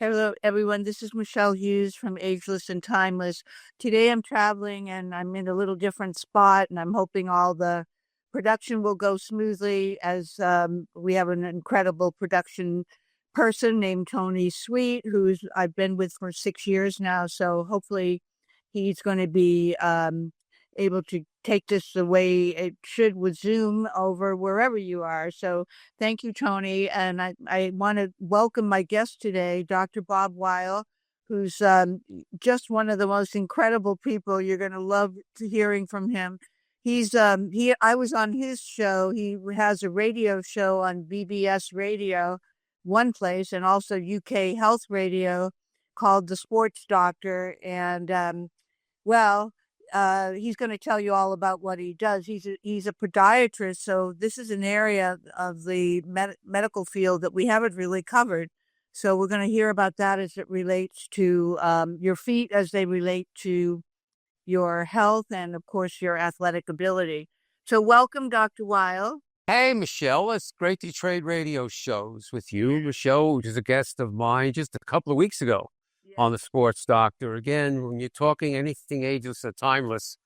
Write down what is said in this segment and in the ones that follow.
Hello, everyone. This is Michele Hughes from Ageless and Timeless. Today I'm traveling and I'm in a little different spot, and I'm hoping all the production will go smoothly as we have an incredible production person named Tony Sweet, who's I've been with for 6 years now. So hopefully he's going to be able to take this the way it should with Zoom over wherever you are. So thank you, Tony. And I want to welcome my guest today, Dr. Bob Weil, who's just one of the most incredible people. You're going to love hearing from him. I was on his show. He has a radio show on BBS Radio, one place, and also UK Health Radio called The Sports Doctor. And well, he's going to tell you all about what he does. He's a podiatrist, so this is an area of the medical field that we haven't really covered. So we're going to hear about that as it relates to your feet, as they relate to your health, and of course your athletic ability. So welcome, Dr. Weil. Hey, Michelle, it's great to trade radio shows with you. Michelle, who's a guest of mine just a couple of weeks ago on The Sports Doctor. Again, when you're talking anything ageless or timeless.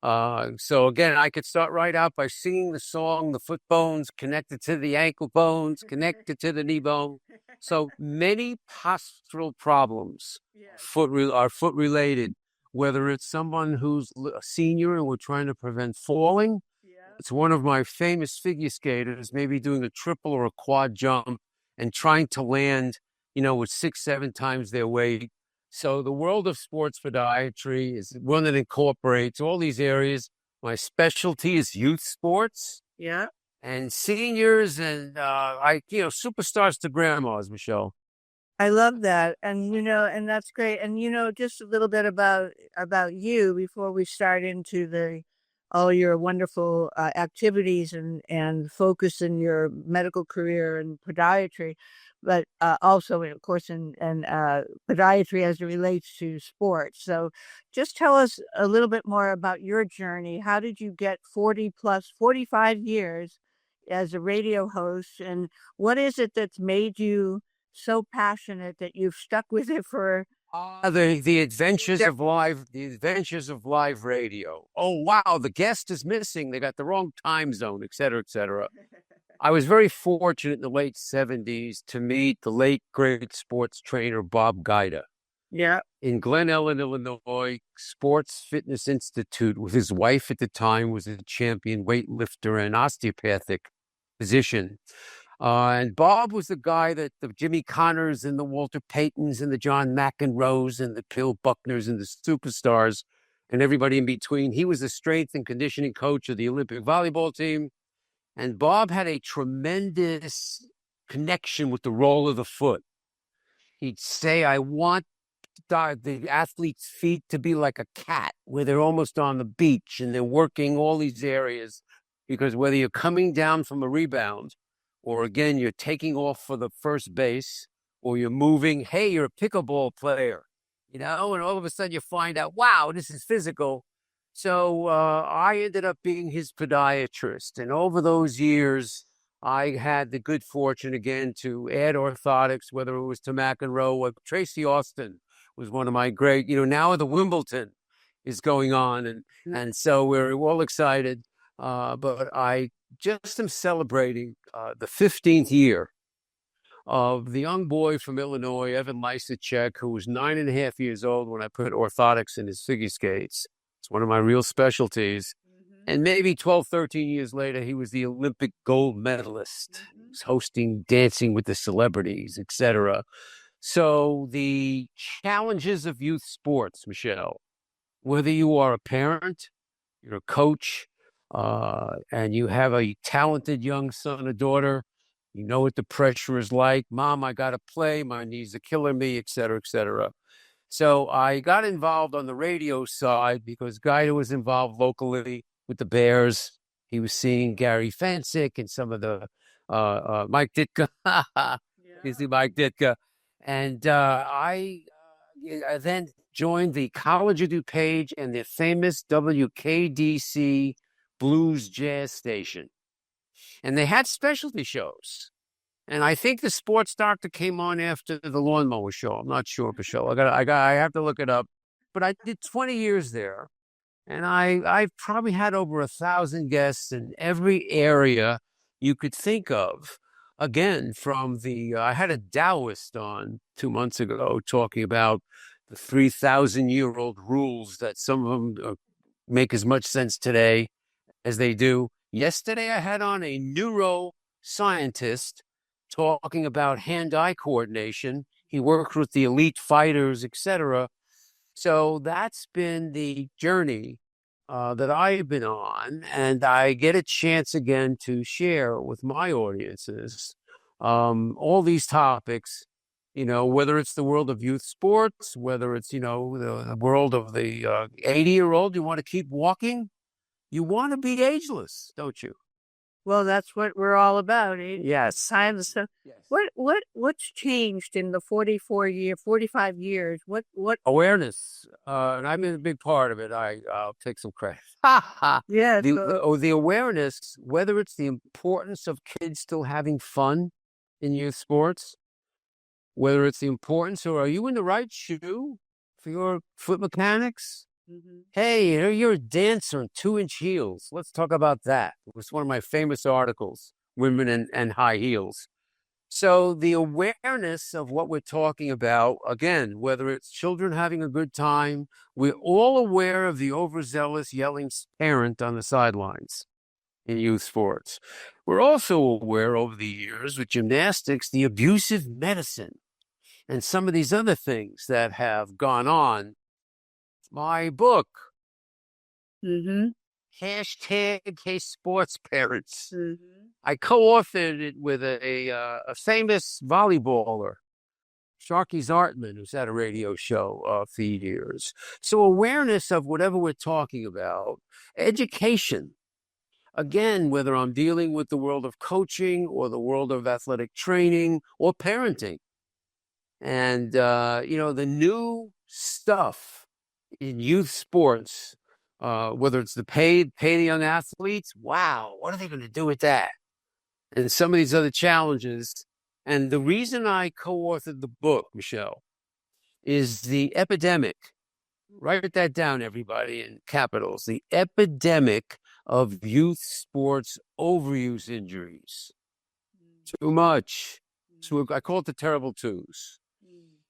So again, I could start right out by singing the song, the foot bones connected to the ankle bones, connected to the knee bone. So many postural problems are foot related, whether it's someone who's a senior and we're trying to prevent falling. It's one of my famous figure skaters, maybe doing a triple or a quad jump and trying to land, with 6, 7 times their weight. So the world of sports podiatry is one that incorporates all these areas. My specialty is youth sports. Yeah. And seniors and, superstars to grandmas, Michelle. I love that. And that's great. And, just a little bit about you before we start into all your wonderful activities and focus in your medical career and podiatry, but also, of course, in podiatry as it relates to sports. So just tell us a little bit more about your journey. How did you get 45 years as a radio host? And what is it that's made you so passionate that you've stuck with it for the adventures of live radio. Oh wow, the guest is missing. They got the wrong time zone, et cetera, et cetera. I was very fortunate in the late 70s to meet the late great sports trainer Bob Guida. Yeah. In Glen Ellen, Illinois, Sports Fitness Institute, with his wife at the time was a champion weightlifter and osteopathic physician. And Bob was the guy that the Jimmy Connors and the Walter Paytons and the John McEnroes and the Bill Buckners and the superstars and everybody in between. He was the strength and conditioning coach of the Olympic volleyball team. And Bob had a tremendous connection with the role of the foot. He'd say, I want the athlete's feet to be like a cat, where they're almost on the beach and they're working all these areas. Because whether you're coming down from a rebound, or again, you're taking off for the first base, or you're moving, hey, you're a pickleball player, and all of a sudden you find out, wow, this is physical. So I ended up being his podiatrist. And over those years, I had the good fortune again to add orthotics, whether it was to McEnroe or Tracy Austin was one of my great, now the Wimbledon is going on. And so we're all excited. But I just am celebrating the 15th year of the young boy from Illinois, Evan Lysacek, who was 9.5 years old when I put orthotics in his figure skates. It's one of my real specialties. Mm-hmm. And maybe 12, 13 years later, he was the Olympic gold medalist. Mm-hmm. He was hosting Dancing with the Celebrities, etc. So the challenges of youth sports, Michelle, whether you are a parent, you're a coach, and you have a talented young son or daughter, you know what the pressure is like. Mom, I got to play. My knees are killing me, et cetera, et cetera. So I got involved on the radio side because Guy was involved locally with the Bears. He was seeing Gary Fensick and some of the Mike Ditka. You see Mike Ditka. And I then joined the College of DuPage and the famous WKDC Blues Jazz station. And they had specialty shows. And I think the sports doctor came on after the lawnmower show. I'm not sure, Michelle. I have to look it up. But I did 20 years there, and I've probably had over 1,000 guests in every area you could think of. Again, from I had a Taoist on 2 months ago talking about the 3,000-year-old rules that some of them make as much sense today as they do. Yesterday, I had on a neuroscientist talking about hand-eye coordination. He worked with the elite fighters, etc. So that's been the journey that I've been on, and I get a chance again to share with my audiences all these topics. Whether it's the world of youth sports, whether it's the world of the 80-year-old, you want to keep walking, you want to be ageless, don't you? Well, that's what we're all about. Yes. Time stuff. Yes. What's changed in the 45 years? What awareness? And I've been a big part of it. I'll take some credit. Yeah. The awareness, whether it's the importance of kids still having fun in youth sports, whether it's the importance, or are you in the right shoe for your foot mechanics? Mm-hmm. Hey, you're a dancer in 2-inch heels. Let's talk about that. It was one of my famous articles, Women and High Heels. So the awareness of what we're talking about, again, whether it's children having a good time, we're all aware of the overzealous yelling parent on the sidelines in youth sports. We're also aware over the years with gymnastics, the abusive medicine and some of these other things that have gone on. My book, Mm-hmm. hashtag Hey Sports Parents. Mm-hmm. I co-authored it with a famous volleyballer, Sharky Zartman, who's had a radio show for years. So awareness of whatever we're talking about, education. Again, whether I'm dealing with the world of coaching or the world of athletic training or parenting. And, the new stuff in youth sports, whether it's the pay the young athletes, wow, what are they going to do with that? And some of these other challenges. And the reason I co-authored the book, Michelle, is the epidemic. Write that down, everybody, in capitals. The epidemic of youth sports overuse injuries. Too much. So I call it the terrible twos.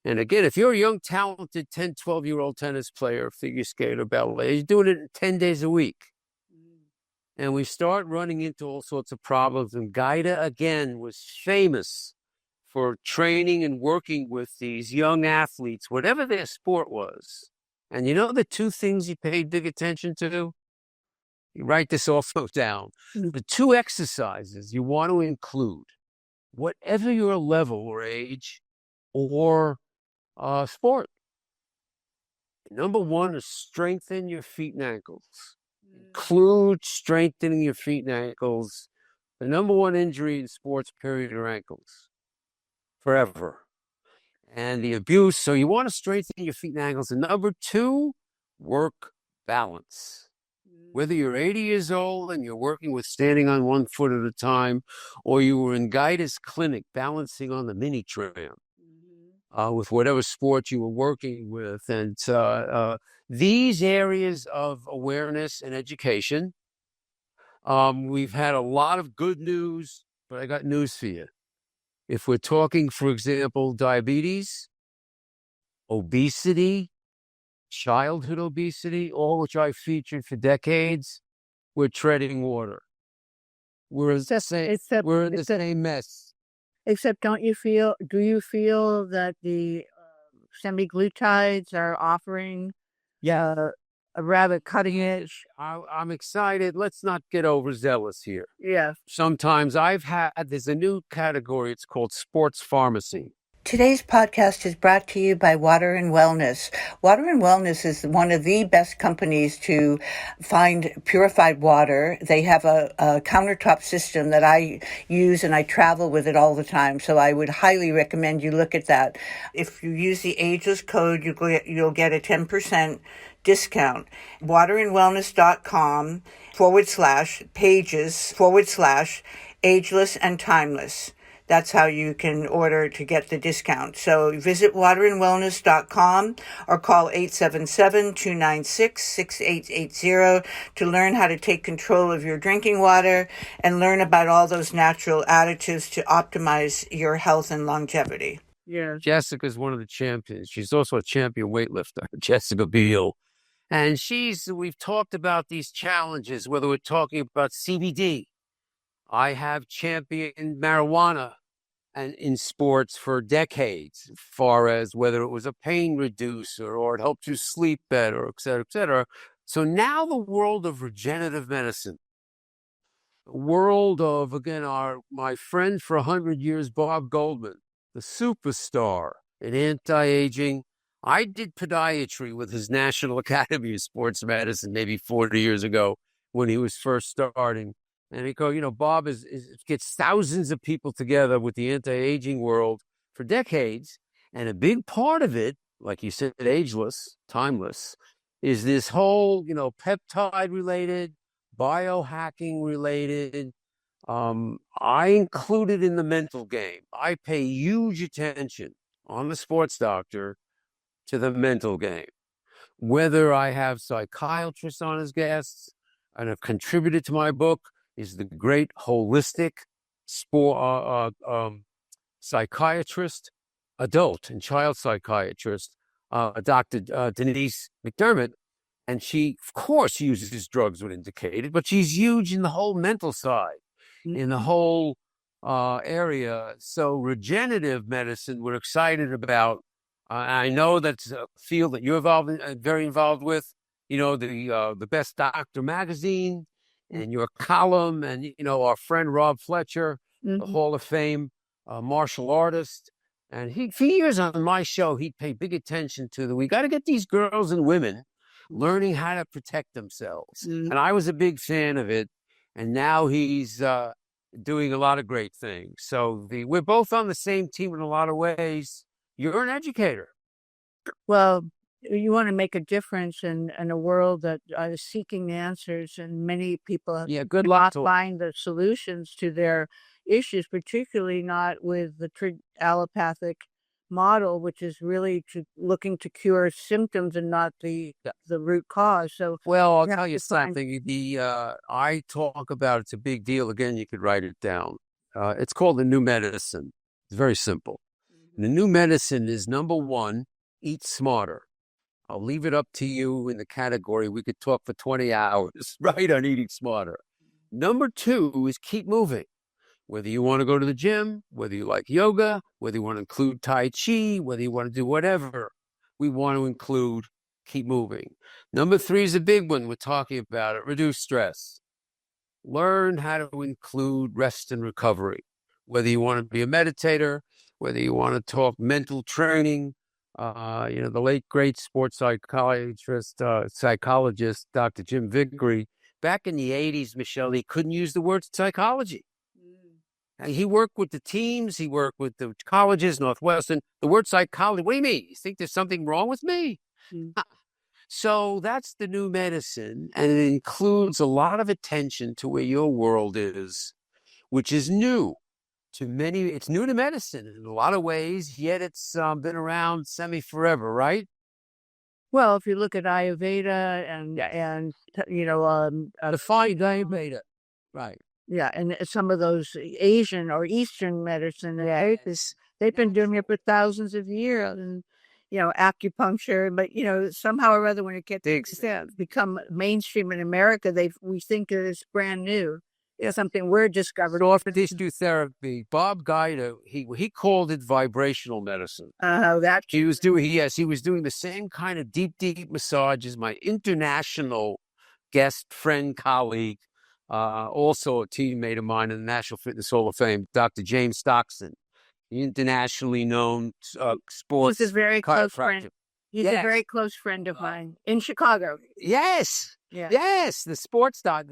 And again, if you're a young, talented 10, 12-year-old tennis player, figure skater, ballet, you're doing it 10 days a week. And we start running into all sorts of problems. And Gaida, again, was famous for training and working with these young athletes, whatever their sport was. And the two things he paid big attention to? You write this also down. The two exercises you want to include, whatever your level or age or sport. Number one is strengthen your feet and ankles. Include strengthening your feet and ankles. The number one injury in sports, period, are ankles. Forever. And the abuse. So you want to strengthen your feet and ankles. And number two, work balance. Whether you're 80 years old and you're working with standing on one foot at a time, or you were in Gaida's clinic balancing on the mini tram. With whatever sport you were working with. And these areas of awareness and education, we've had a lot of good news, but I got news for you. If we're talking, for example, diabetes, obesity, childhood obesity, all which I featured for decades, we're treading water. We're in the same mess. Except do you feel that the semaglutides are offering a rather cutting edge? I'm excited. Let's not get overzealous here. Yeah. Sometimes there's a new category. It's called sports pharmacy. Today's podcast is brought to you by Water and Wellness. Water and Wellness is one of the best companies to find purified water. They have a countertop system that I use, and I travel with it all the time. So I would highly recommend you look at that. If you use the Ageless code, you'll get a 10% discount. waterandwellness.com/pages/ageless and timeless. That's how you can order to get the discount. So visit waterandwellness.com or call 877-296-6880 to learn how to take control of your drinking water and learn about all those natural additives to optimize your health and longevity. Yeah. Jessica's one of the champions. She's also a champion weightlifter, Jessica Biel. And we've talked about these challenges, whether we're talking about CBD. I have championed marijuana and in sports for decades, as far as whether it was a pain reducer or it helped you sleep better, et cetera, et cetera. So now the world of regenerative medicine, the world of, again, my friend for 100 years, Bob Goldman, the superstar in anti-aging. I did podiatry with his National Academy of Sports Medicine maybe 40 years ago when he was first starting. And Bob gets thousands of people together with the anti-aging world for decades. And a big part of it, like you said, ageless, timeless, is this whole, peptide related, biohacking related. I include it in the mental game. I pay huge attention on the sports doctor to the mental game. Whether I have psychiatrists on as guests and have contributed to my book is the great holistic psychiatrist, adult and child psychiatrist, Dr. Denise McDermott. And she, of course, uses drugs when indicated, but she's huge in the whole mental side, in the whole area. So regenerative medicine, we're excited about. I know that's a field that you're very involved with. The Best Doctor magazine and your column, and our friend Rob Fletcher, the Hall of Fame martial artist. And for years on my show, he'd pay big attention to we got to get these girls and women learning how to protect themselves. And I was a big fan of it. And now he's doing a lot of great things. So we're both on the same team in a lot of ways. You're an educator. Well, you want to make a difference in a world that is seeking answers, and many people good luck not find the solutions to their issues, particularly not with the allopathic model, which is really looking to cure symptoms and not the root cause. So, well, I'll tell you something. I talk about it's a big deal. Again, you could write it down. It's called the new medicine. It's very simple. The new medicine is, number one, eat smarter. I'll leave it up to you in the category. We could talk for 20 hours, right, on eating smarter. Number two is keep moving. Whether you want to go to the gym, whether you like yoga, whether you want to include Tai Chi, whether you want to do whatever, we want to include keep moving. Number three is a big one. We're talking about it. Reduce stress. Learn how to include rest and recovery. Whether you want to be a meditator, whether you want to talk mental training, the late great sports psychologist, Dr. Jim Vickery, back in the 80s, Michele, he couldn't use the word psychology. And he worked with the teams. He worked with the colleges, Northwestern. The word psychology, what do you mean? You think there's something wrong with me? So that's the new medicine. And it includes a lot of attention to where your world is, which is new to many. It's new to medicine in a lot of ways, yet it's been around semi-forever, right? Well, if you look at Ayurveda and define Ayurveda, right? Yeah, and some of those Asian or Eastern medicine, they've been doing it for thousands of years, and acupuncture. But somehow or other, when it gets become mainstream in America, we think it's brand new. It's something we're discovering. Orthotics therapy. Bob Guida, he called it vibrational medicine. He was doing the same kind of deep massages. My international guest, friend, colleague, also a teammate of mine in the National Fitness Hall of Fame, Dr. James Stockton, internationally known sports. He's a very close friend. He's a very close friend of mine in Chicago. Yes. Yeah. Yes, the sports doctor,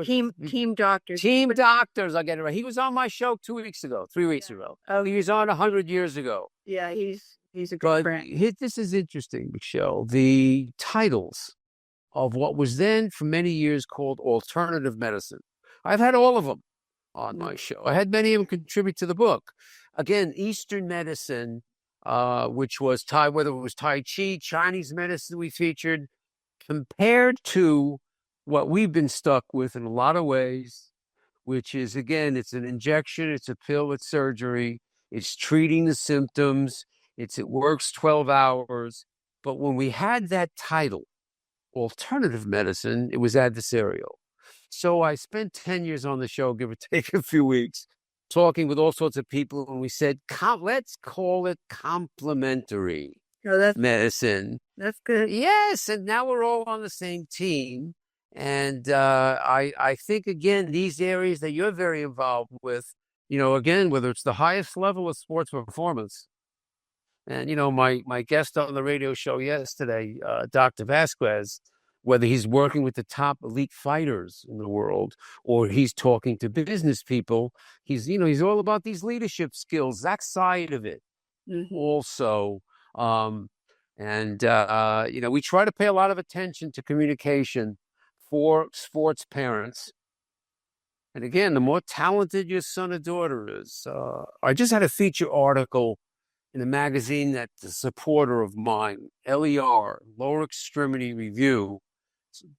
team doctors. Team doctors, I'll get it right. He was on my show 3 weeks ago. Oh, he was on 100 years ago. Yeah, he's a good friend. This is interesting, Michele. The titles of what was then for many years called alternative medicine. I've had all of them. on my show. I had many of them contribute to the book. Again, Eastern medicine, which was whether it was Tai Chi, Chinese medicine we featured, compared to what we've been stuck with in a lot of ways, which is, again, it's an injection, it's a pill, it's surgery, it's treating the symptoms, it works 12 hours. But when we had that title, alternative medicine, it was adversarial. So I spent 10 years on the show, give or take a few weeks, talking with all sorts of people, and we said, let's call it complementary medicine. That's good. Yes, and now we're all on the same team. And I think, again, these areas that you're very involved with, again, whether it's the highest level of sports performance, and, my guest on the radio show yesterday, Dr. Vasquez, whether he's working with the top elite fighters in the world or he's talking to business people, he's all about these leadership skills, that side of it also. We try to pay a lot of attention to communication for sports parents. And again, the more talented your son or daughter is. I just had a feature article in a magazine that's a supporter of mine, LER, Lower Extremity Review,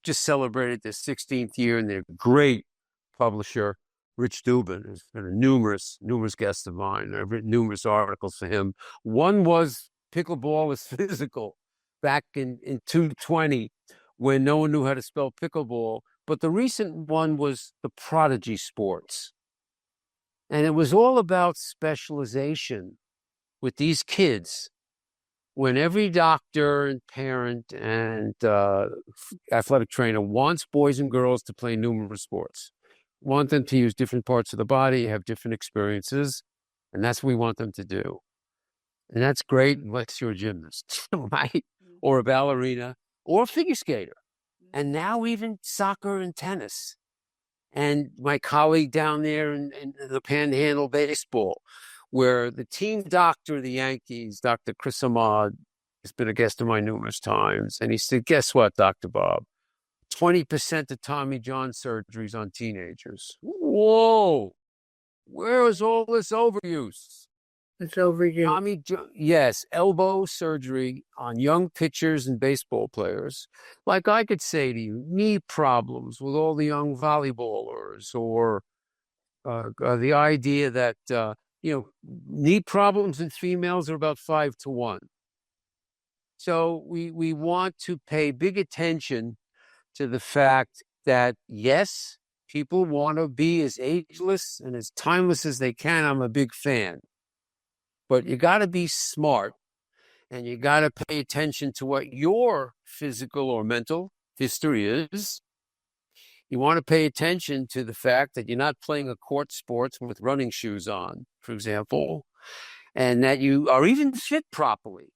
just celebrated their 16th year, and their great publisher, Rich Dubin, has been a numerous guest of mine. I've written numerous articles for him. One was pickleball is physical back in 2020 when no one knew how to spell pickleball. But the recent one was the prodigy sports. And it was all about specialization with these kids, when every doctor and parent and athletic trainer wants boys and girls to play numerous sports, want them to use different parts of the body, have different experiences, and that's what we want them to do. And that's great unless you're a gymnast, right? Or a ballerina, or a figure skater. And now even soccer and tennis. And my colleague down there in the Panhandle baseball, where the team doctor of the Yankees, Dr. Chris Ahmad, has been a guest of mine numerous times. And he said, guess what, Dr. Bob? 20% of Tommy John surgeries on teenagers. Whoa! Where is all this overuse? It's overuse. Yes, elbow surgery on young pitchers and baseball players. Like I could say to you, knee problems with all the young volleyballers, or the idea that knee problems in females are about 5 to 1. So we want to pay big attention to the fact that, yes, people want to be as ageless and as timeless as they can. I'm a big fan. But you got to be smart, and you got to pay attention to what your physical or mental history is. You want to pay attention to the fact that you're not playing a court sport with running shoes on, for example, and that you are even fit properly.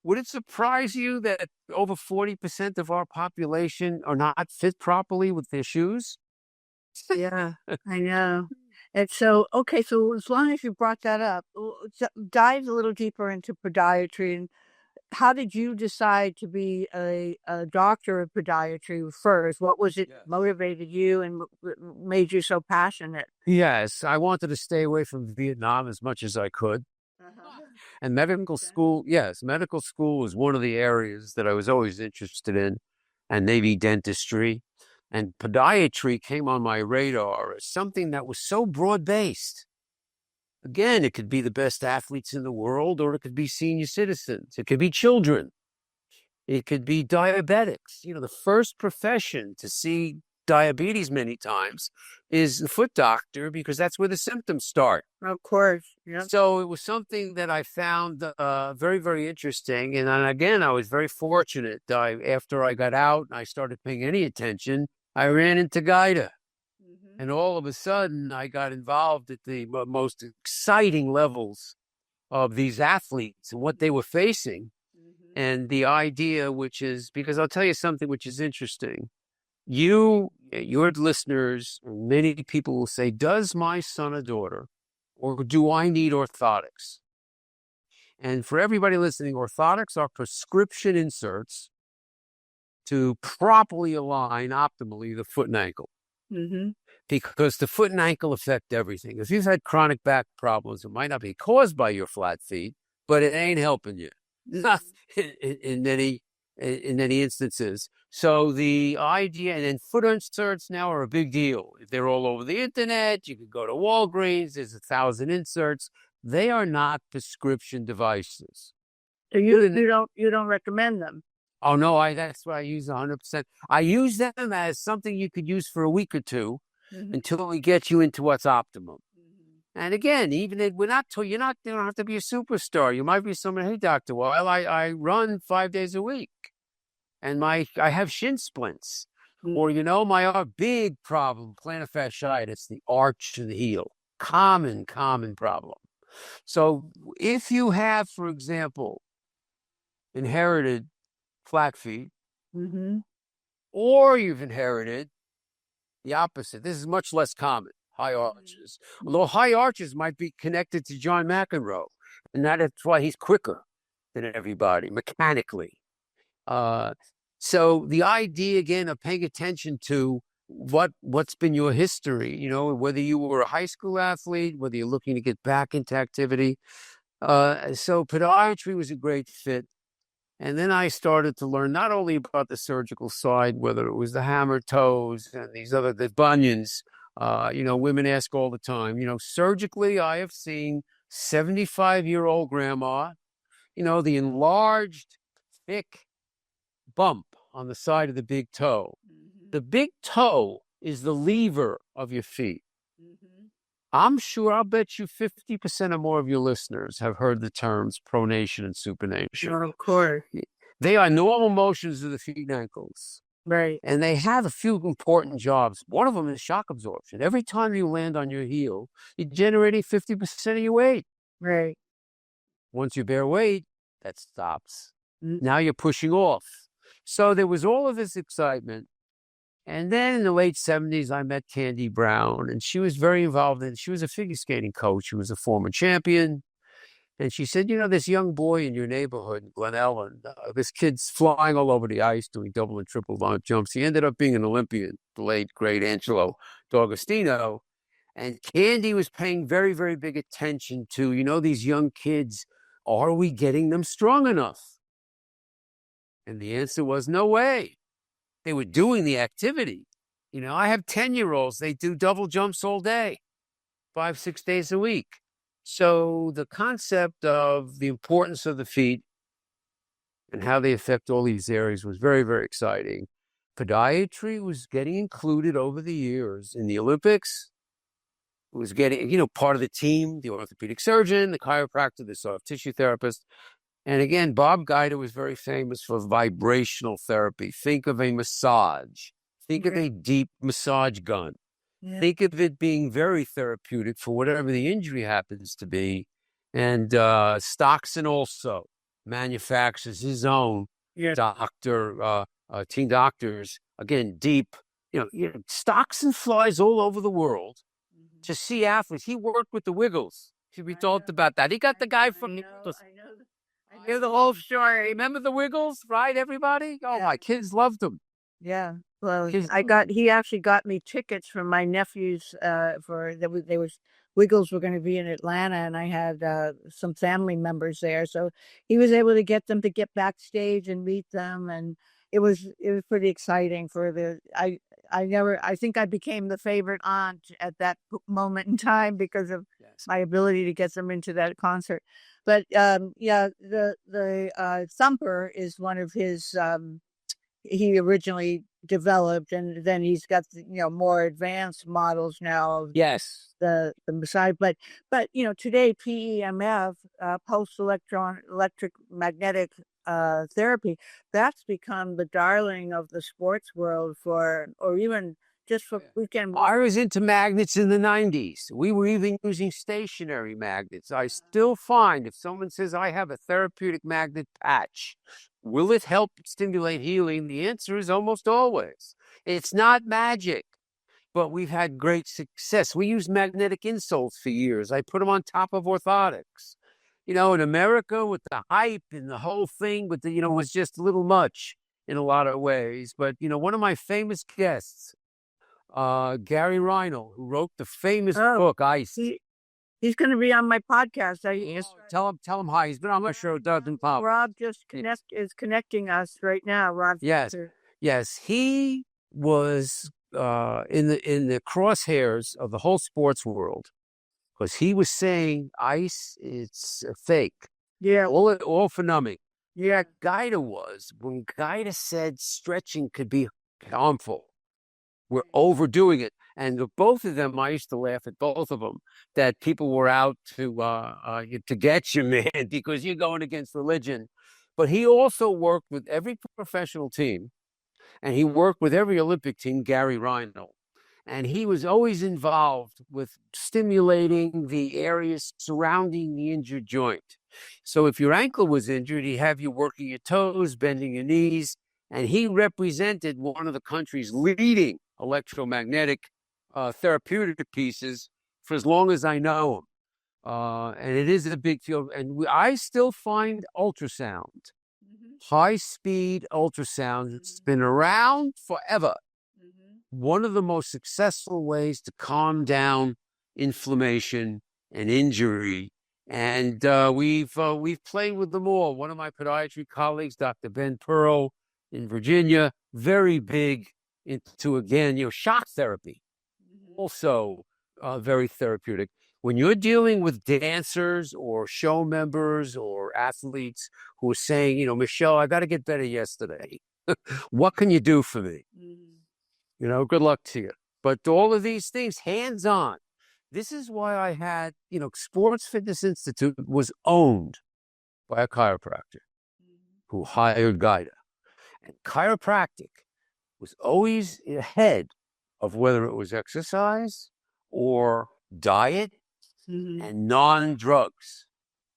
Would it surprise you that over 40% of our population are not fit properly with their shoes? Yeah, I know. And so, okay, so as long as you brought that up, dive a little deeper into podiatry. And how did you decide to be a doctor of podiatry first? What was it motivated you and made you so passionate? Yes, I wanted to stay away from Vietnam as much as I could. And medical school was one of the areas that I was always interested in, and maybe dentistry. And podiatry came on my radar as something that was so broad-based. Again, it could be the best athletes in the world, or it could be senior citizens. It could be children. It could be diabetics. The first profession to see diabetes many times is the foot doctor, because that's where the symptoms start. Of course, yeah. So it was something that I found very, very interesting. And then again, I was very fortunate. After I got out and I started paying any attention, I ran into GIDA. And all of a sudden, I got involved at the most exciting levels of these athletes and what they were facing. And the idea, which is, because I'll tell you something which is interesting. Your listeners, many people will say, does my son or daughter, or do I need orthotics? And for everybody listening, orthotics are prescription inserts to properly align optimally the foot and ankle. because the foot and ankle affect everything. If you've had chronic back problems, it might not be caused by your flat feet, but it ain't helping you in many instances. So the idea, and then foot inserts now are a big deal. They're all over the internet. You can go to Walgreens. There's 1,000 inserts. They are not prescription devices. So you don't recommend them? Oh no, that's what I use 100%. I use them as something you could use for a week or two until we get you into what's optimum. And again, even if you don't have to be a superstar. You might be someone, hey, Dr. Weil, I run 5 days a week and I have shin splints. Or, my big problem, plantar fasciitis, the arch of the heel. Common problem. So if you have, for example, inherited flat feet, or you've inherited the opposite. This is much less common, high arches. Although high arches might be connected to John McEnroe, and that's why he's quicker than everybody, mechanically. So the idea, again, of paying attention to what's been your history, whether you were a high school athlete, whether you're looking to get back into activity. So podiatry was a great fit. And then I started to learn not only about the surgical side, whether it was the hammer toes and the bunions. Women ask all the time, surgically, I have seen 75-year-old grandma, the enlarged, thick bump on the side of the big toe. The big toe is the lever of your feet. I'll bet you 50% or more of your listeners have heard the terms pronation and supination. Oh, of course. They are normal motions of the feet and ankles. Right. And they have a few important jobs. One of them is shock absorption. Every time you land on your heel, you're generating 50% of your weight. Right. Once you bear weight, that stops. Now you're pushing off. So there was all of this excitement. And then in the late 70s, I met Candy Brown, and she was very involved she was a figure skating coach. She was a former champion. And she said, this young boy in your neighborhood, Glen Ellen, this kid's flying all over the ice, doing double and triple jumps. He ended up being an Olympian, the late, great Angelo D'Agostino. And Candy was paying very, very big attention to, these young kids. Are we getting them strong enough? And the answer was no way. They were doing the activity. I have 10-year-olds. They do double jumps all day, 5-6 days a week. So the concept of the importance of the feet and how they affect all these areas was very, very exciting. Podiatry was getting included over the years in the Olympics. It was getting, part of the team, the orthopedic surgeon, the chiropractor, the soft tissue therapist. And again, Bob Guida was very famous for vibrational therapy. Think of a massage. Think of a deep massage gun. Yeah. Think of it being very therapeutic for whatever the injury happens to be. And Stockton also manufactures his own team doctors. Again, deep, Stockton flies all over the world to see athletes. He worked with the Wiggles. Should be talked about that. He got the guy from... I know the whole story. Remember the Wiggles, right, everybody? Oh, my kids loved them. Yeah. Well, he actually got me tickets from my nephews Wiggles were going to be in Atlanta, and I had some family members there. So he was able to get them to get backstage and meet them. And it was pretty exciting I think I became the favorite aunt at that moment in time because of my ability to get them into that concert. But the Thumper is one of his he originally developed, and then he's got more advanced models now of the massage. But today PEMF, pulse electric magnetic therapy, that's become the darling of the sports world or even just for weekend. I was into magnets in the 90s. We were even using stationary magnets. I still find if someone says, I have a therapeutic magnet patch, will it help stimulate healing? The answer is almost always. It's not magic, but we've had great success. We used magnetic insoles for years. I put them on top of orthotics. In America with the hype and the whole thing, but was just a little much in a lot of ways. But, one of my famous guests, Gary Reinl, who wrote the famous book Ice. He's going to be on my podcast. Tell him hi. He's been on my show, Doug. Rob just is connecting us right now. Rob. Yes. He was in the crosshairs of the whole sports world because he was saying ice, it's a fake. Yeah. All for numbing. Yeah. Gaida was when Gaida said stretching could be harmful. We're overdoing it. And both of them, I used to laugh at both of them, that people were out to get you, man, because you're going against religion. But he also worked with every professional team, and he worked with every Olympic team, Gary Reinl. And he was always involved with stimulating the areas surrounding the injured joint. So if your ankle was injured, he'd have you working your toes, bending your knees, and he represented one of the country's leading electromagnetic therapeutic pieces for as long as I know him. And it is a big field. And I still find ultrasound, high-speed ultrasound. It's been around forever. One of the most successful ways to calm down inflammation and injury. And we've played with them all. One of my podiatry colleagues, Dr. Ben Pearl in Virginia, very big into, again, shock therapy. Also very therapeutic. When you're dealing with dancers or show members or athletes who are saying, Michele, I got to get better yesterday. What can you do for me? Good luck to you. But all of these things, hands-on. This is why I had, Sports Fitness Institute was owned by a chiropractor who hired Gaida. And chiropractic was always ahead of whether it was exercise or diet and non-drugs.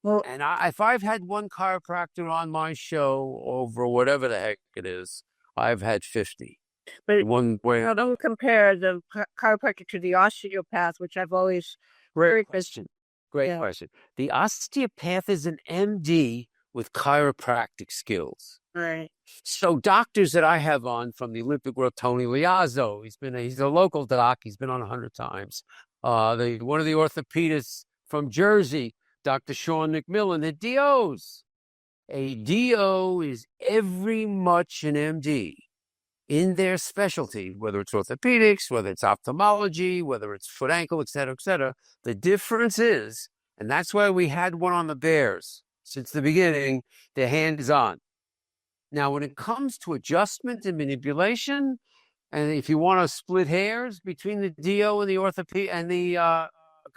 Well, and if I've had one chiropractor on my show over whatever the heck it is, I've had 50. But one way. Don't compare the chiropractor to the osteopath, which I've always Great question. The osteopath is an MD with chiropractic skills. Right. So doctors that I have on from the Olympic world, Tony Liazzo, he's a local doc. He's been on 100 times. One of the orthopedists from Jersey, Dr. Sean McMillan, the DOs. A DO is every much an MD in their specialty, whether it's orthopedics, whether it's ophthalmology, whether it's foot, ankle, et cetera, et cetera. The difference is, and that's why we had one on the Bears since the beginning, the hands-on. Now, when it comes to adjustment and manipulation, and if you want to split hairs between the DO and the orthopedic and the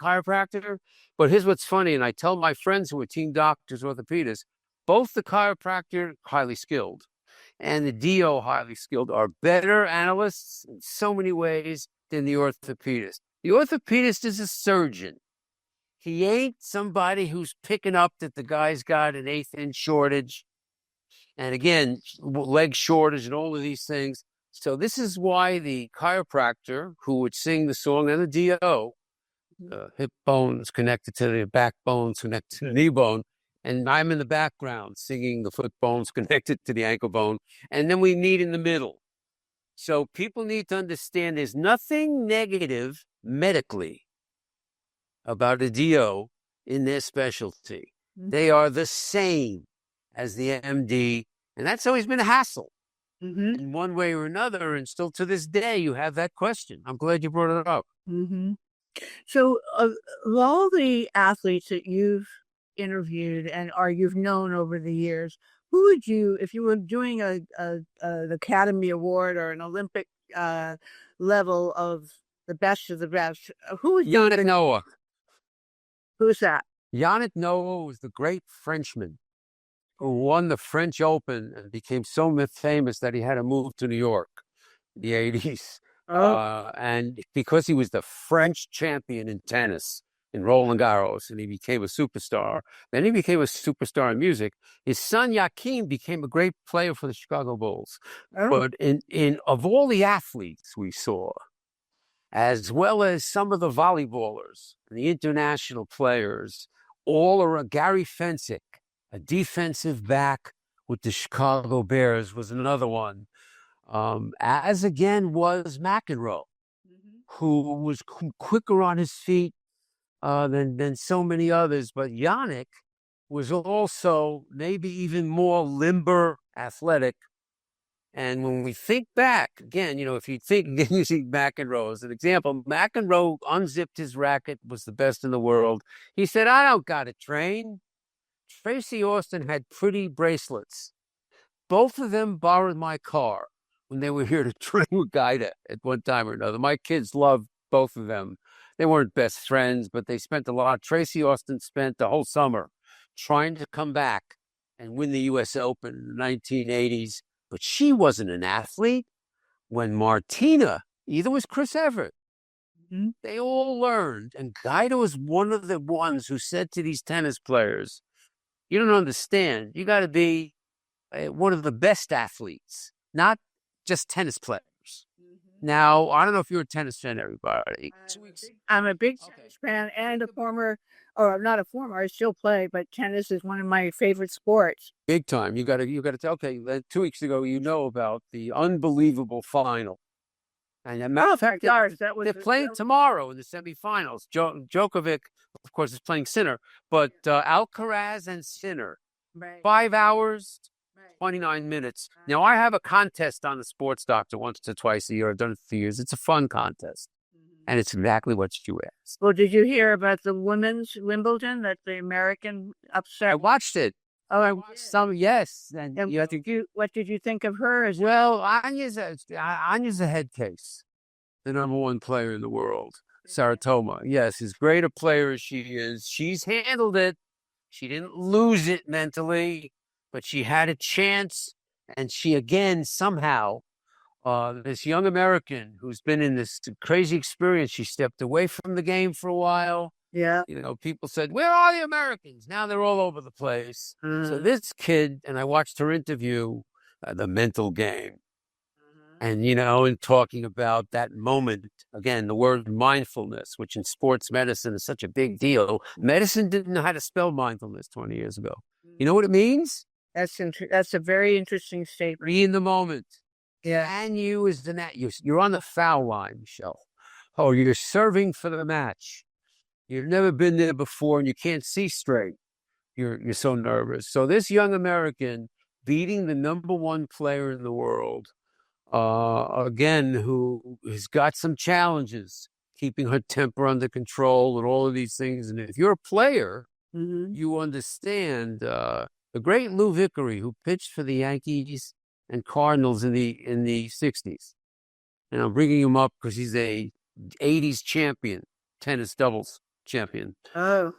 chiropractor, but here's what's funny, and I tell my friends who are team doctors, orthopedists, both the chiropractor, highly skilled, and the DO, highly skilled, are better analysts in so many ways than the orthopedist. The orthopedist is a surgeon. He ain't somebody who's picking up that the guy's got an eighth inch shortage. And again, leg shortage and all of these things. So this is why the chiropractor who would sing the song and the DO, the hip bone is connected to the backbone, connected to the knee bone. And I'm in the background singing the foot bones connected to the ankle bone. And then we meet in the middle. So people need to understand there's nothing negative medically about a DO in their specialty. They are the same as the MD. And that's always been a hassle in one way or another. And still to this day, you have that question. I'm glad you brought it up. So of all the athletes that you've interviewed and you've known over the years, who would you, if you were doing an Academy Award or an Olympic level of the best of the best, who would Yannick Noah. Who's that? Yannick Noah was the great Frenchman who won the French Open and became so famous that he had to move to New York in the 80s. And because he was the French champion in tennis, in Roland Garros, and he became a superstar. Then he became a superstar in music. His son Joachim became a great player for the Chicago Bulls. But of all the athletes we saw, as well as some of the volleyballers, the international players, all are Gary Fensick, a defensive back with the Chicago Bears, was another one. As again was McEnroe. who was quicker on his feet than so many others. But Yannick was also maybe even more limber, athletic. And when we think back, again, if you think using McEnroe as an example, McEnroe unzipped his racket, was the best in the world. He said, I don't got to train. Tracy Austin had pretty bracelets. Both of them borrowed my car when they were here to train with Guida at one time or another. My kids loved both of them. They weren't best friends, but they spent a lot. Tracy Austin spent the whole summer trying to come back and win the U.S. Open in the 1980s. But she wasn't an athlete. When Martina, either was Chris Everett, they all learned. And Guida was one of the ones who said to these tennis players, you don't understand. You got to be one of the best athletes, not just tennis players. Now, I don't know if you're a tennis fan, everybody. I'm a big tennis fan and a former, or not a former, I still play, but tennis is one of my favorite sports. Big time. You got to tell, okay, 2 weeks ago, about the unbelievable final. And as a matter of fact, they're playing tomorrow in the semifinals. Djokovic, of course, is playing Sinner, but Alcaraz and Sinner, 5 hours, 29 minutes. Now, I have a contest on the Sports Doctor once or twice a year. I've done it for years. It's a fun contest. And it's exactly what you asked. Well, did you hear about the women's Wimbledon, that the American upset? I watched it. Oh, I watched some, yes. And what did you think of her? Well, Anya's a head case. The number one player in the world. Saratoma. Yes, as great a player as she is, she's handled it. She didn't lose it mentally, but she had a chance. And she, again, somehow, this young American who's been in this crazy experience, she stepped away from the game for a while. Yeah. People said, where are the Americans? Now they're all over the place. So this kid, and I watched her interview, The Mental Game. And, in talking about that moment, again, the word mindfulness, which in sports medicine is such a big deal. Medicine didn't know how to spell mindfulness 20 years ago. You know what it means? That's a very interesting statement. Be in the moment. Yeah. And you're on the foul line, Michelle. Oh, you're serving for the match. You've never been there before and you can't see straight. You're so nervous. So this young American beating the number one player in the world, again, who has got some challenges, keeping her temper under control and all of these things. And if you're a player, you understand the great Lou Vickery, who pitched for the Yankees and Cardinals in the 60s. And I'm bringing him up because he's a 80s champion, tennis doubles champion. Oh.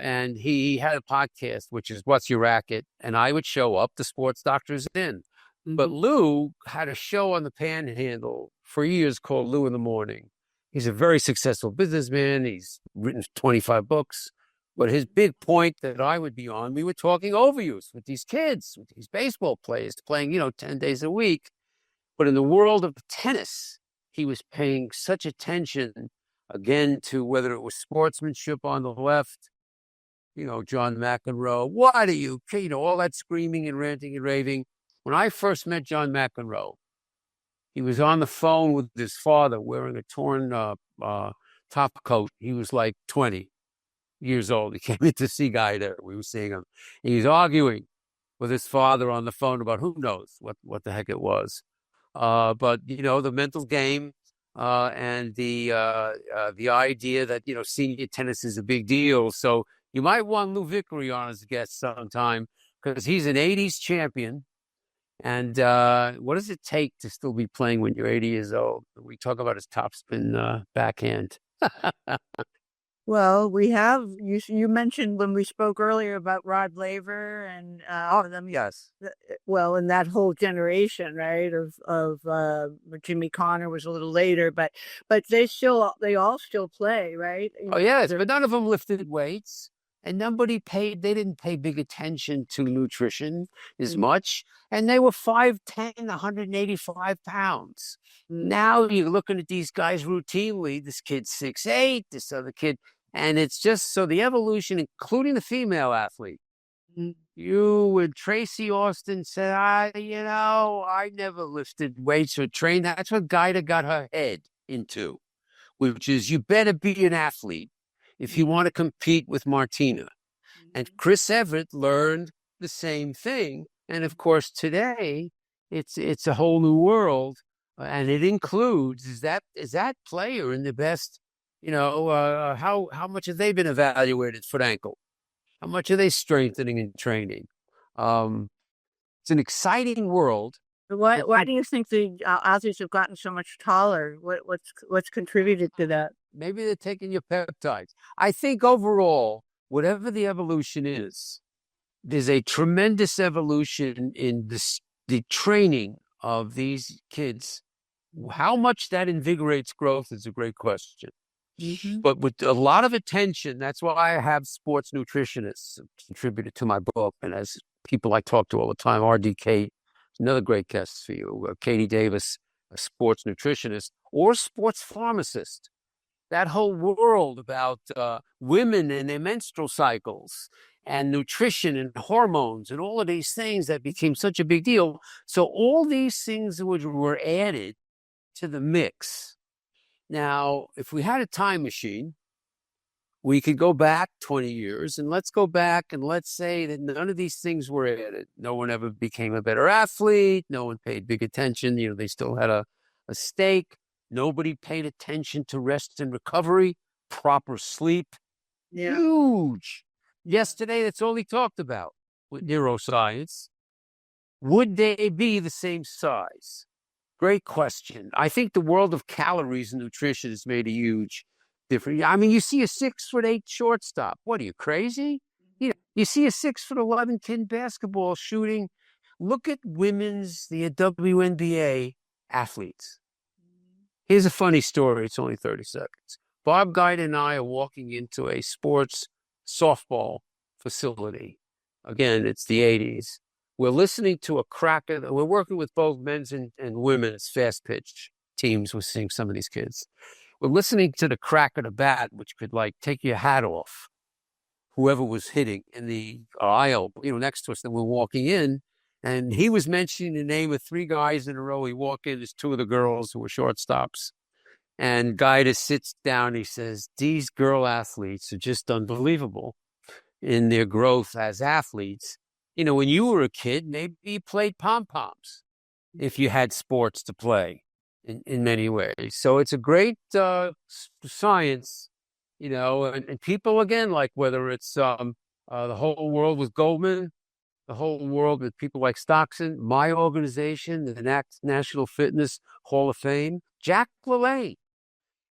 And he had a podcast, which is What's Your Racket? And I would show up, the Sports Doctor's in. But Lou had a show on the Panhandle for years called Lou in the Morning. He's a very successful businessman. He's written 25 books. But his big point that I would be on, we were talking overuse with these kids, with these baseball players playing, 10 days a week. But in the world of tennis, he was paying such attention, again, to whether it was sportsmanship on the left, John McEnroe, why do you, all that screaming and ranting and raving. When I first met John McEnroe, he was on the phone with his father wearing a torn top coat. He was like 20 years old. He came in to see Guida. We were seeing him. He was arguing with his father on the phone about who knows what the heck it was. But, the mental game and the idea that, senior tennis is a big deal. So you might want Lou Vickery on as a guest sometime because he's an 80s champion. And what does it take to still be playing when you're 80 years old? We talk about his topspin backhand. Well, we have, you mentioned when we spoke earlier about Rod Laver and all of them, yes. Well, in that whole generation, right, of Jimmy Connor was a little later, but they all still play, right? Oh, yes, but none of them lifted weights. And they didn't pay big attention to nutrition as much. And they were 5'10", 185 pounds. Now you're looking at these guys routinely. This kid's 6'8", this other kid. And it's just, so the evolution, including the female athlete. You and Tracy Austin said, I never lifted weights or trained. That's what Guida got her head into. which is you better be an athlete if you want to compete with Martina. And Chris Everett learned the same thing. And of course, today it's a whole new world, and it includes is that player in the best. How much have they been evaluated foot ankle? How much are they strengthening and training? It's an exciting world. Why do you think the athletes have gotten so much taller? What's contributed to that? Maybe they're taking your peptides. I think overall, whatever the evolution is, there's a tremendous evolution in the training of these kids. How much that invigorates growth is a great question. Mm-hmm. But with a lot of attention, that's why I have sports nutritionists contributed to my book. And as people I talk to all the time, RDK, another great guest for you, Katie Davis, a sports nutritionist or sports pharmacist. That whole world about women and their menstrual cycles and nutrition and hormones and all of these things that became such a big deal. So all these things were added to the mix. Now, if we had a time machine, we could go back 20 years and let's go back and let's say that none of these things were added. No one ever became a better athlete. No one paid big attention. They still had a stake. Nobody paid attention to rest and recovery, proper sleep. Yeah. Huge. Yesterday, that's all he talked about with neuroscience. Would they be the same size? Great question. I think the world of calories and nutrition has made a huge difference. I mean, you see a 6'8" shortstop. What are you, crazy? You see a 6'11" kid in basketball shooting. Look at the WNBA athletes. Here's a funny story. It's only 30 seconds. Bob Guide and I are walking into a sports softball facility. Again, it's the 80s. We're listening to we're working with both men's and women's fast pitch teams. We're seeing some of these kids. We're listening to the crack of the bat, which could take your hat off. Whoever was hitting in the aisle, next to us, then we're walking in. And he was mentioning the name of 3 guys in a row. He walked in, there's 2 of the girls who were shortstops. And Guy just sits down, he says, these girl athletes are just unbelievable in their growth as athletes. When you were a kid, maybe you played pom-poms if you had sports to play in many ways. So it's a great science, and people, again, whether it's the whole world with Goldman, the whole world with people like Stockton, my organization, the National Fitness Hall of Fame, Jack LaLanne.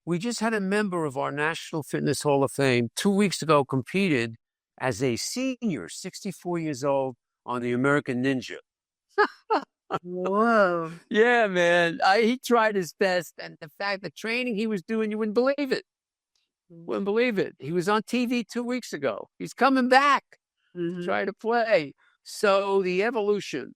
We just had a member of our National Fitness Hall of Fame 2 weeks ago competed as a senior, 64 years old, on the American Ninja. Whoa. Yeah, man. He tried his best. And the fact, the training he was doing, you wouldn't believe it. Wouldn't believe it. He was on TV 2 weeks ago. He's coming back, trying to play. So the evolution,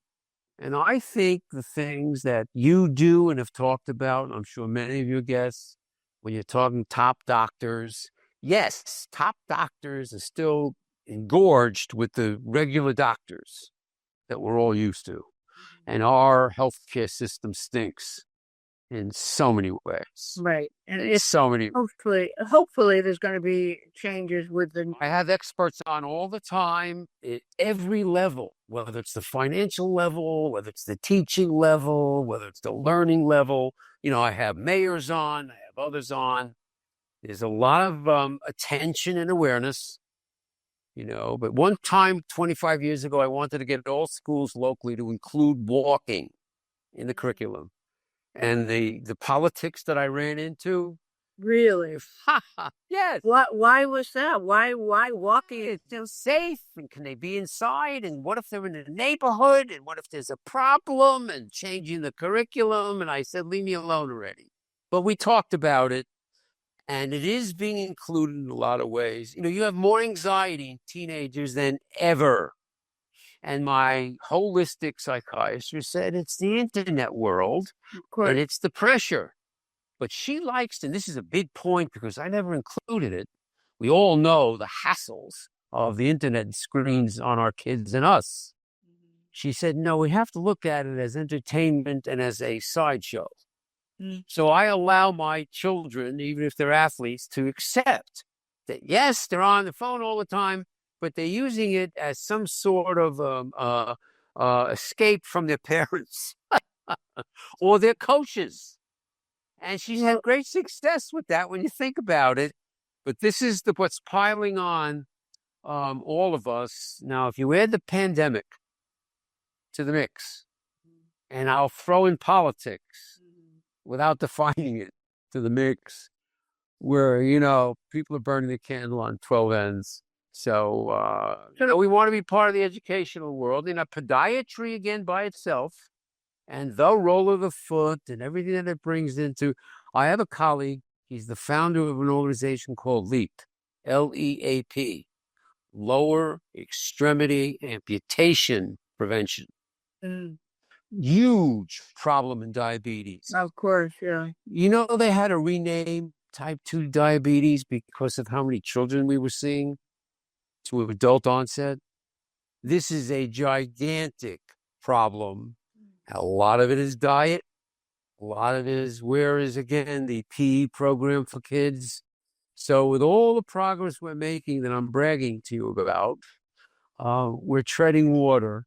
and I think the things that you do and have talked about, I'm sure many of your guests, when you're talking top doctors, yes, top doctors are still engorged with the regular doctors that we're all used to. And our healthcare system stinks in so many ways. Right. And it's so many. Hopefully there's going to be changes with the. I have experts on all the time at every level, whether it's the financial level, whether it's the teaching level, whether it's the learning level. I have mayors on, I have others on. There's a lot of attention and awareness, but one time, 25 years ago, I wanted to get all schools locally to include walking in the curriculum. And the politics that I ran into. Really? Yes. Why was that? Why walking? It's still safe. And can they be inside? And what if they're in a neighborhood? And what if there's a problem? And changing the curriculum. And I said, leave me alone already. But we talked about it. And it is being included in a lot of ways. You have more anxiety in teenagers than ever. And my holistic psychiatrist said it's the internet world, and it's the pressure. But she likes, and this is a big point because I never included it. We all know the hassles of the internet screens on our kids and us. She said, no, we have to look at it as entertainment and as a sideshow. So I allow my children, even if they're athletes, to accept that, yes, they're on the phone all the time, but they're using it as some sort of escape from their parents or their coaches. And she's had great success with that when you think about it. But this is what's piling on all of us. Now, if you add the pandemic to the mix, and I'll throw in politics without defining it to the mix, where, people are burning the candle on 12 ends. So, we want to be part of the educational world. Podiatry, again, by itself, and the role of the foot and everything that it brings into. I have a colleague, he's the founder of an organization called LEAP, LEAP, Lower Extremity Amputation Prevention. Huge problem in diabetes. Of course, yeah. They had to rename type 2 diabetes because of how many children we were seeing to adult onset. This is a gigantic problem. A lot of it is diet. A lot of it is where is, again, the PE program for kids. So with all the progress we're making that I'm bragging to you about, we're treading water,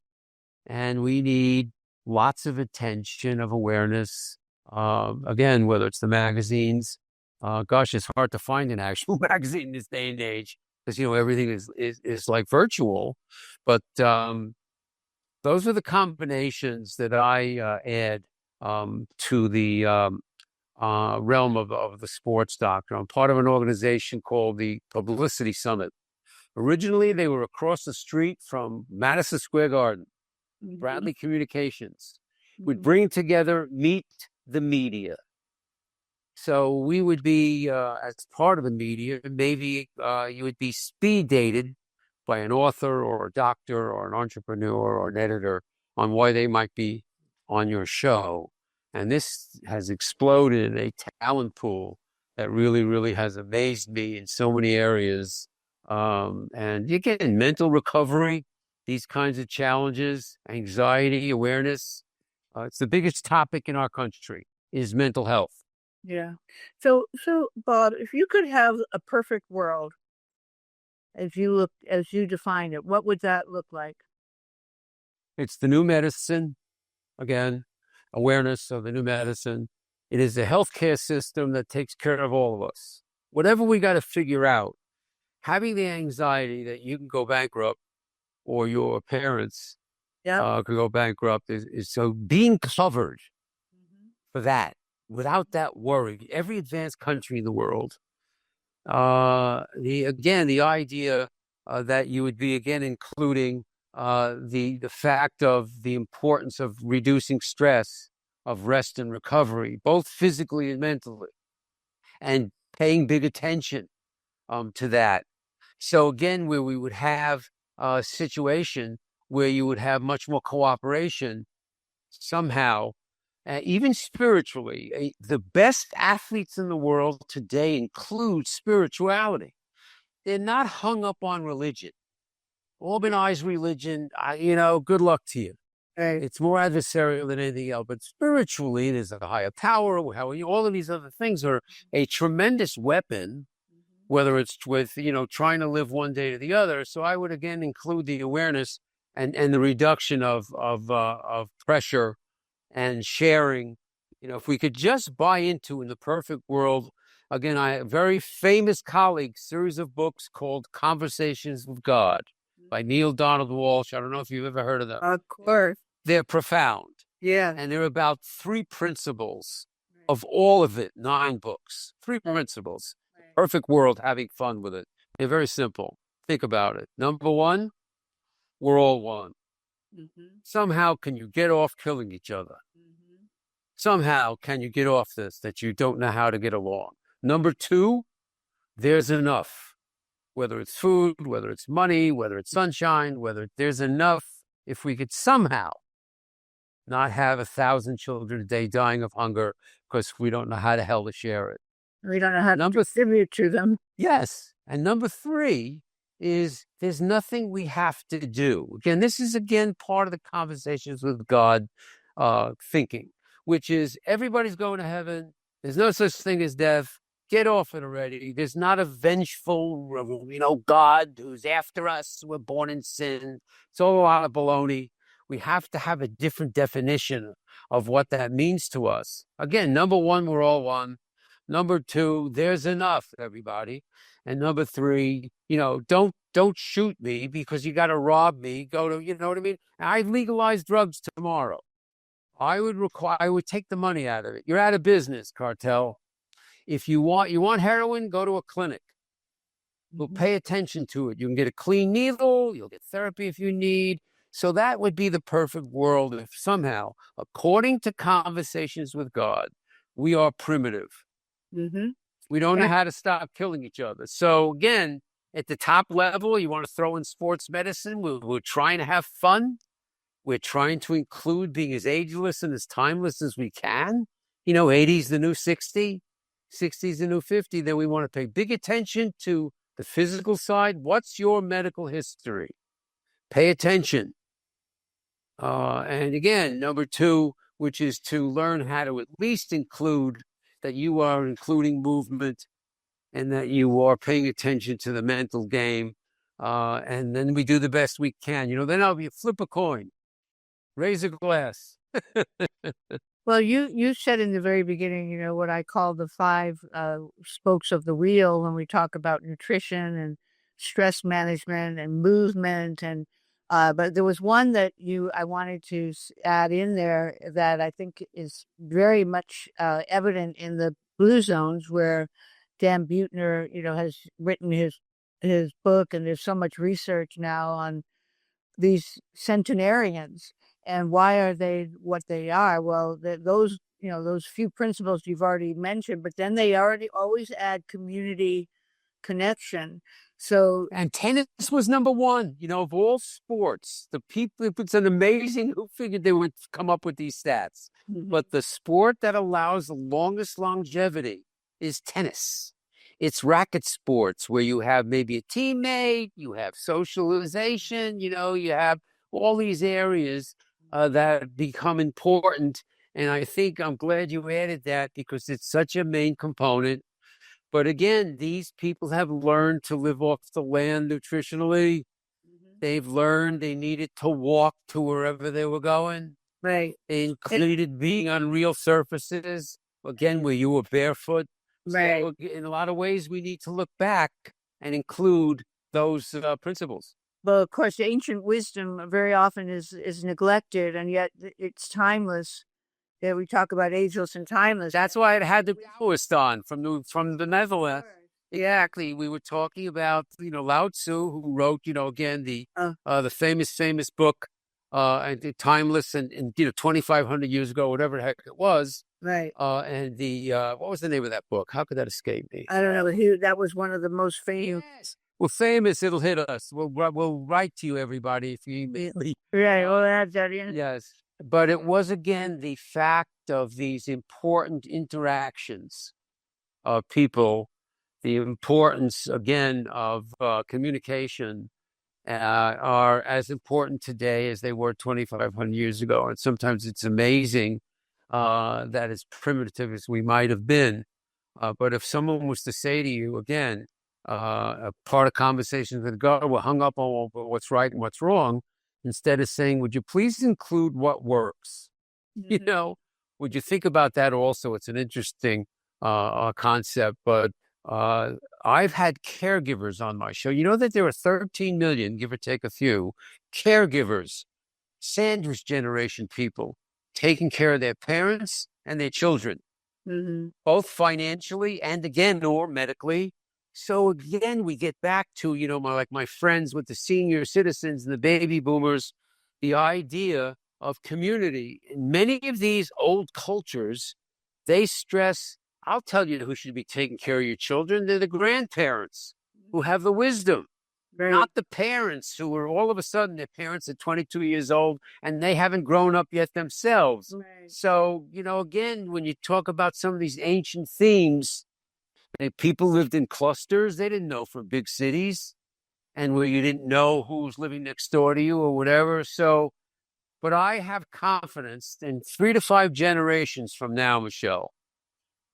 and we need lots of attention, of awareness. Again, whether it's the magazines, it's hard to find an actual magazine in this day and age because, everything is like virtual. But those are the combinations that I add to the realm of the sports doctor. I'm part of an organization called the Publicity Summit. Originally, they were across the street from Madison Square Garden. Bradley Communications would bring together Meet the Media. So we would be, as part of the media, maybe you would be speed dated by an author or a doctor or an entrepreneur or an editor on why they might be on your show. And this has exploded a talent pool that really, really has amazed me in so many areas. And again, mental recovery, these kinds of challenges, anxiety, awareness. It's the biggest topic in our country is mental health. Yeah. So Bob, if you could have a perfect world as you define it, what would that look like? It's the new medicine. Again, awareness of the new medicine. It is a healthcare system that takes care of all of us. Whatever we got to figure out, having the anxiety that you can go bankrupt or your parents could go bankrupt is so being covered for that, without that worry. Every advanced country in the world, the idea that you would be, again, including the fact of the importance of reducing stress, of rest and recovery, both physically and mentally, and paying big attention to that. So again, where we would have a situation where you would have much more cooperation somehow, even spiritually. The best athletes in the world today include spirituality. They're not hung up on religion. Organized religion, good luck to you. Right. It's more adversarial than anything else. But spiritually, there's a higher power. All of these other things are a tremendous weapon, whether it's with, trying to live one day to the other. So I would, again, include the awareness and the reduction of pressure and sharing. If we could just buy into, in the perfect world, again, I have a very famous colleague, series of books called Conversations with God by Neil Donald Walsh. I don't know if you've ever heard of them. Of course. They're profound. Yeah. And they're about 3 principles of all of it, 9 books, 3 principles. Perfect world, having fun with it. They're very simple. Think about it. Number 1, we're all one. Somehow, can you get off killing each other? Somehow, can you get off this, that you don't know how to get along? Number 2, there's enough. Whether it's food, whether it's money, whether it's sunshine, there's enough. If we could somehow not have 1,000 children a day dying of hunger because we don't know how the hell to share it. We don't know how to distribute to them. Yes. And number 3 is there's nothing we have to do. Again, this is, part of the Conversations with God thinking. which is everybody's going to heaven. There's no such thing as death. Get off it already. There's not a vengeful, God who's after us. We're born in sin. It's all a lot of baloney. We have to have a different definition of what that means to us. Again, number one, we're all one. Number two, there's enough, everybody. And number three, don't shoot me because you got to rob me. Go to, you know what I mean? I legalize drugs tomorrow. I would take the money out of it. You're out of business, cartel. If you want heroin, go to a clinic. We'll pay attention to it. You can get a clean needle. You'll get therapy if you need. So that would be the perfect world if somehow, according to Conversations with God, we are primitive. Mm-hmm. We don't know how to stop killing each other. So again, at the top level, you want to throw in sports medicine. We're trying to have fun. We're trying to include being as ageless and as timeless as we can. 80's the new 60. 60's the new 50, then we want to pay big attention to the physical side. What's your medical history? Pay attention. And again, number two, which is to learn how to at least include that you are including movement and that you are paying attention to the mental game. And then we do the best we can. Then I'll be flip a coin, raise a glass. Well, you said in the very beginning, what I call the 5 spokes of the wheel when we talk about nutrition and stress management and movement. And but there was one that I wanted to add in there that I think is very much evident in the blue zones, where Dan Buettner, has written his book, and there's so much research now on these centenarians. And why are they what they are? Well, those few principles you've already mentioned, but then they always add community connection. So, and tennis was number one, of all sports. The people, it's an amazing who figured they would come up with these stats. mm-hmm. But the sport that allows the longest longevity is tennis. It's racket sports where you have maybe a teammate, you have socialization, you have all these areas that become important. And I'm glad you added that because it's such a main component. But again, these people have learned to live off the land nutritionally. Mm-hmm. They've learned they needed to walk to wherever they were going. Right. They included being on real surfaces, again, where you were barefoot. Right. So in a lot of ways, we need to look back and include those principles. But of course, ancient wisdom very often is neglected, and yet it's timeless. Yeah, we talk about ageless and timeless. That's why it had the Taoist on from the Netherlands. Exactly. We were talking about Lao Tzu, who wrote again the famous book, and timeless and 2,500 years ago, whatever the heck it was. Right. And what was the name of that book? How could that escape me? I don't know. That was one of the most famous. Yes. Well, famous, it'll hit us. We'll write to you, everybody, if you email me. Right. Well, add that in. Yes. But it was, again, the fact of these important interactions of people, the importance, again, of communication are as important today as they were 2,500 years ago. And sometimes it's amazing that as primitive as we might have been. But if someone was to say to you, again, a part of conversations with God, we're hung up on what's right and what's wrong, instead of saying, would you please include what works? Mm-hmm. Would you think about that also? It's an interesting concept, but I've had caregivers on my show. You know that there are 13 million, give or take a few, caregivers, sandwich generation people, taking care of their parents and their children, mm-hmm. both financially and again, or medically. So again, we get back to, my friends with the senior citizens and the baby boomers, the idea of community. In many of these old cultures, they stress, I'll tell you who should be taking care of your children. They're the grandparents who have the wisdom, Right. not the parents who are all of a sudden, their parents are 22 years old and they haven't grown up yet themselves. Right. So, again, when you talk about some of these ancient themes, people lived in clusters. They didn't know from big cities and where you didn't know who was living next door to you or whatever. So but I have confidence in 3 to 5 generations from now, Michelle.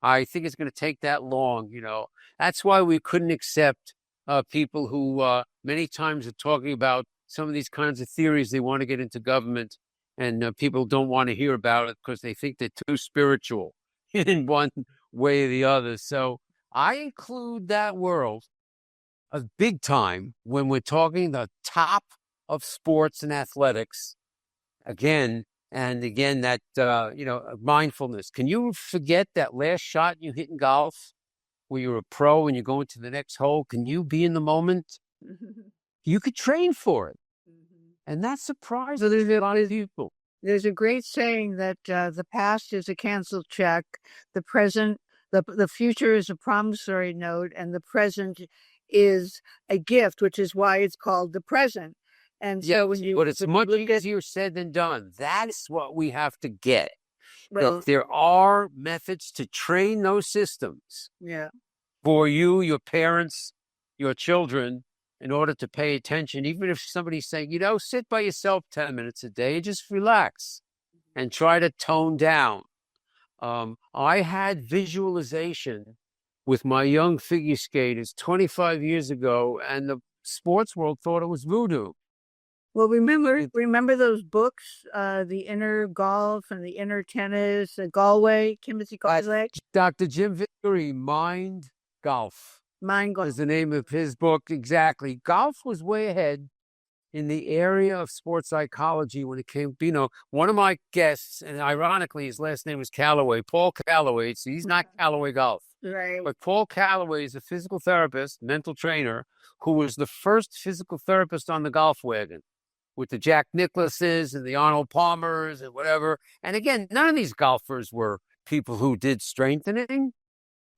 I think it's going to take that long, you know. That's why we couldn't accept people who many times are talking about some of these kinds of theories. They want to get into government, and people don't want to hear about it because they think they're too spiritual in one way or the other. So I include that world a big time when we're talking the top of sports and athletics again and again. That mindfulness. Can you forget that last shot you hit in golf where you're a pro and you're going to the next hole? Can you be in the moment? You could train for it, and that surprises a lot of people. There's a great saying that the past is a canceled check, the present, the future is a promissory note, and the present is a gift, which is why it's called the present. And so but it's much easier said than done. That's what we have to get. Well, there are methods to train those systems. Yeah. For you, your parents, your children, in order to pay attention, even if somebody's saying, sit by yourself 10 minutes a day, just relax and try to tone down. I had visualization with my young figure skaters 25 years ago, and the sports world thought it was voodoo. Well, remember those books, The Inner Golf and The Inner Tennis, Galway, Timothy Galway? Dr. Jim Vickery, Mind Golf. Mind Golf is the name of his book. Exactly. Golf was way ahead in the area of sports psychology when it came, one of my guests, and ironically, his last name was Calloway, Paul Calloway. So he's not Calloway Golf. Right. But Paul Calloway is a physical therapist, mental trainer, who was the first physical therapist on the golf wagon with the Jack Nicklaus's and the Arnold Palmers and whatever. And again, none of these golfers were people who did strengthening.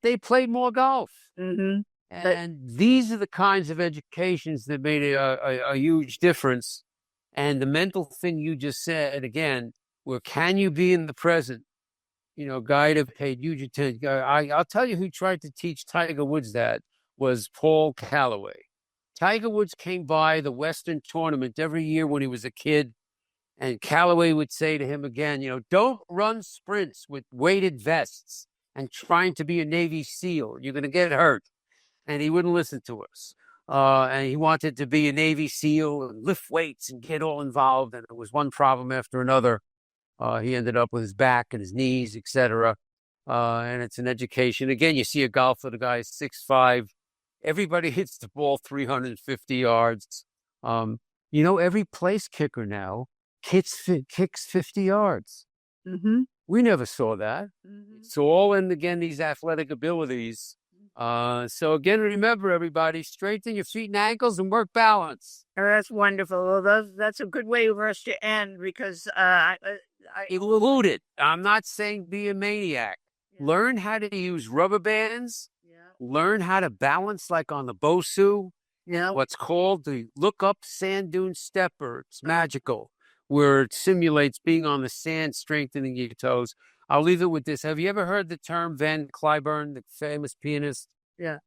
They played more golf. Mm-hmm. And these are the kinds of educations that made a huge difference. And the mental thing you just said, again, where can you be in the present? Guy that paid huge attention. I'll tell you who tried to teach Tiger Woods that was Paul Calloway. Tiger Woods came by the Western tournament every year when he was a kid. And Calloway would say to him again, don't run sprints with weighted vests and trying to be a Navy SEAL. You're going to get hurt. And he wouldn't listen to us. And he wanted to be a Navy SEAL and lift weights and get all involved. And it was one problem after another. He ended up with his back and his knees, etc. And it's an education. Again, you see a golfer, the guy is 6'5". Everybody hits the ball 350 yards. Every place kicker now kicks 50 yards. Mm-hmm. We never saw that. Mm-hmm. It's all in, again, these athletic abilities. So again, remember, everybody, strengthen your feet and ankles and work balance. Oh, that's wonderful. Well, that's a good way for us to end because I alluded. I'm not saying be a maniac. Yeah. Learn how to use rubber bands. Yeah. Learn how to balance like on the Bosu. Yeah. What's called the look up sand dune stepper. It's magical, where it simulates being on the sand, strengthening your toes. I'll leave it with this. Have you ever heard the term Van Cliburn, the famous pianist? Yeah.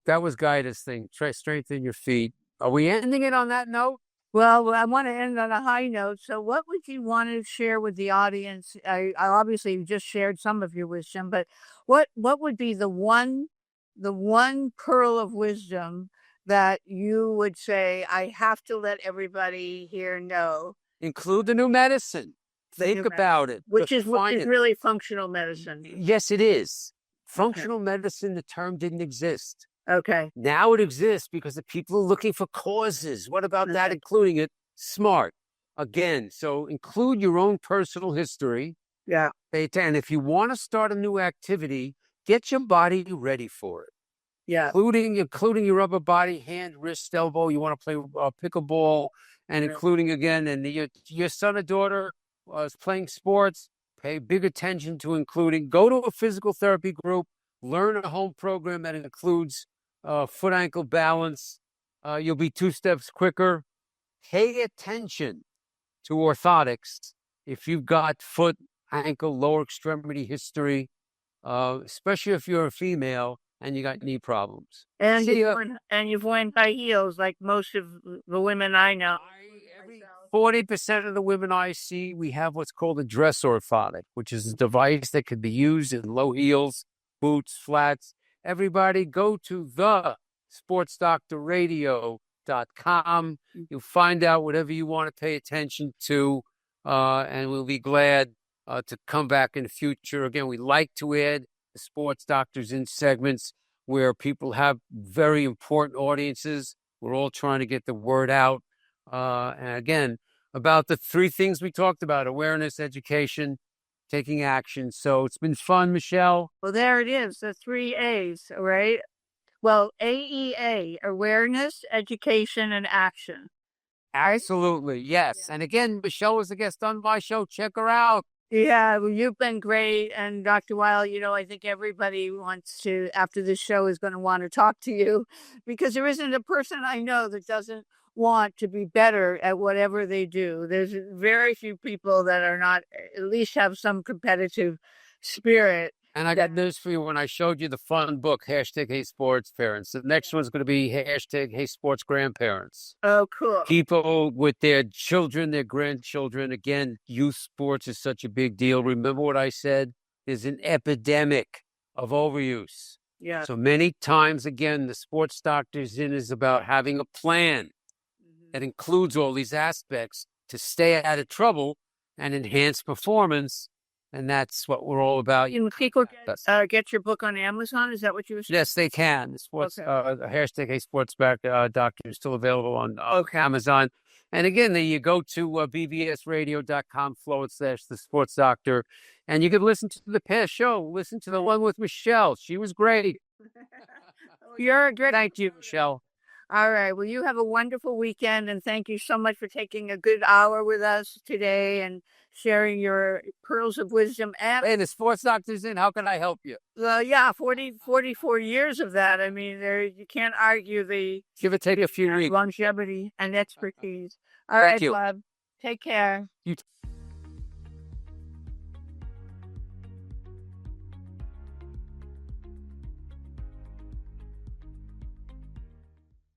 That was Gaida's thing. Try strengthen your feet. Are we ending it on that note? Well, I want to end on a high note. So what would you want to share with the audience? I obviously just shared some of your wisdom, but what would be the one pearl of wisdom that you would say, I have to let everybody here know? Include the new medicine. Think about it. Which is really functional medicine. Yes, it is. Functional medicine, the term didn't exist. Okay. Now it exists because the people are looking for causes. What about that? Including it? Smart. Again, so include your own personal history. Yeah. And if you want to start a new activity, get your body ready for it. Yeah. Including your upper body, hand, wrist, elbow. You want to play pickleball, and including again, and your son or daughter is playing sports. Pay big attention to including. Go to a physical therapy group. Learn a home program that includes foot ankle balance. You'll be 2 steps quicker. Pay attention to orthotics if you've got foot, ankle, lower extremity history, especially if you're a female and you got knee problems. And you've worn high heels like most of the women I know. 40% of the women I see, we have what's called a dress orthotic, which is a device that can be used in low heels, boots, flats. Everybody go to the sportsdoctorradio.com. You'll find out whatever you want to pay attention to, and we'll be glad to come back in the future. Again, we like to add the sports doctors in segments where people have very important audiences. We're all trying to get the word out. And again, about the three things we talked about: awareness, education, taking action. So it's been fun, Michele. Well, there it is, the 3 A's, right? Well, AEA, awareness, education, and action. Absolutely, yes. Yeah. And again, Michele was a guest on my show. Check her out. Yeah, well, you've been great. And Dr. Weil, I think everybody wants to, after this show, is going to want to talk to you, because there isn't a person I know that doesn't want to be better at whatever they do. There's very few people that are not, at least have some competitive spirit. And I got news for you. When I showed you the fun book, hashtag Hey Sports Parents, the next one's going to be hashtag Hey Sports Grandparents. Oh, cool. People with their children, their grandchildren. Again, youth sports is such a big deal. Remember what I said? There's an epidemic of overuse. Yeah. So many times, again, the sports doctor's in is about having a plan that includes all these aspects to stay out of trouble and enhance performance. And that's what we're all about. Can people get your book on Amazon? Is that what you were saying? Yes, they can. The sports, hashtag Hey Sports Doctor is still available on Amazon. And again, then you go to bbsradio.com/the sports doctor, and you can listen to the past show. Listen to the one with Michele. She was great. You're a great. Thank you, Michele. All right. Well, you have a wonderful weekend, and thank you so much for taking a good hour with us today and sharing your pearls of wisdom. And hey, the sports doctor's in. How can I help you? Yeah, 44 years of that. I mean, you can't argue the give or take a few weeks longevity and expertise. All right, you. Bob. Take care. You